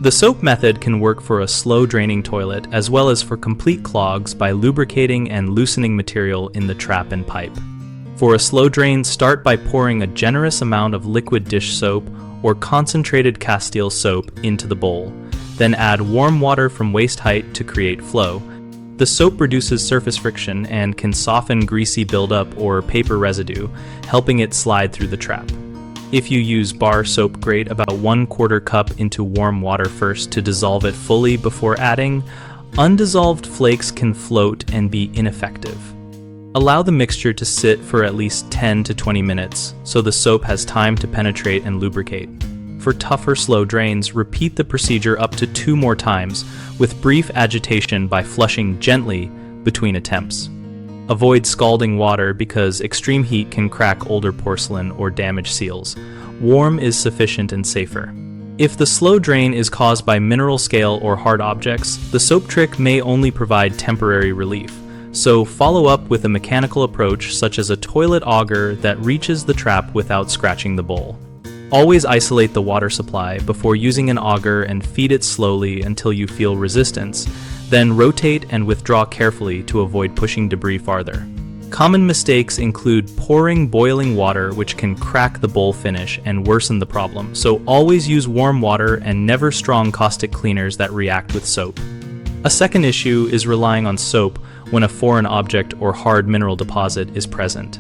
The soap method can work for a slow-draining toilet as well as for complete clogs by lubricating and loosening material in the trap and pipe. For a slow drain, start by pouring a generous amount of liquid dish soap or concentrated Castile soap into the bowl. Then add warm water from waist height to create flow. The soap reduces surface friction and can soften greasy buildup or paper residue, helping it slide through the trap. If you use bar soap, grate about 1/4 cup into warm water first to dissolve it fully before adding. Undissolved flakes can float and be ineffective. Allow the mixture to sit for at least 10 to 20 minutes so the soap has time to penetrate and lubricate. For tougher slow drains, repeat the procedure up to 2 more times with brief agitation by flushing gently between attempts. Avoid scalding water because extreme heat can crack older porcelain or damage seals. Warm is sufficient and safer. If the slow drain is caused by mineral scale or hard objects, the soap trick may only provide temporary relief. So follow up with a mechanical approach such as a toilet auger that reaches the trap without scratching the bowl. Always isolate the water supply before using an auger and feed it slowly until you feel resistance. Then rotate and withdraw carefully to avoid pushing debris farther. Common mistakes include pouring boiling water, which can crack the bowl finish and worsen the problem, so always use warm water and never strong caustic cleaners that react with soap. A second issue is relying on soap when a foreign object or hard mineral deposit is present.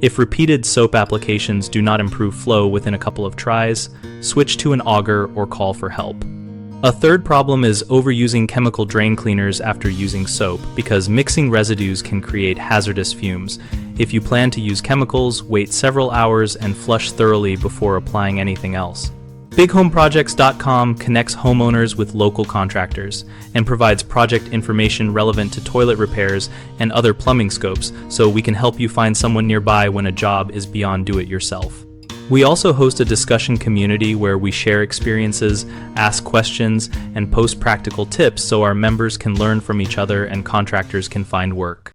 If repeated soap applications do not improve flow within a couple of tries, switch to an auger or call for help. A third problem is overusing chemical drain cleaners after using soap because mixing residues can create hazardous fumes. If you plan to use chemicals, wait several hours and flush thoroughly before applying anything else. BigHomeProjects.com connects homeowners with local contractors and provides project information relevant to toilet repairs and other plumbing scopes, so we can help you find someone nearby when a job is beyond do-it-yourself. We also host a discussion community where we share experiences, ask questions, and post practical tips so our members can learn from each other and contractors can find work.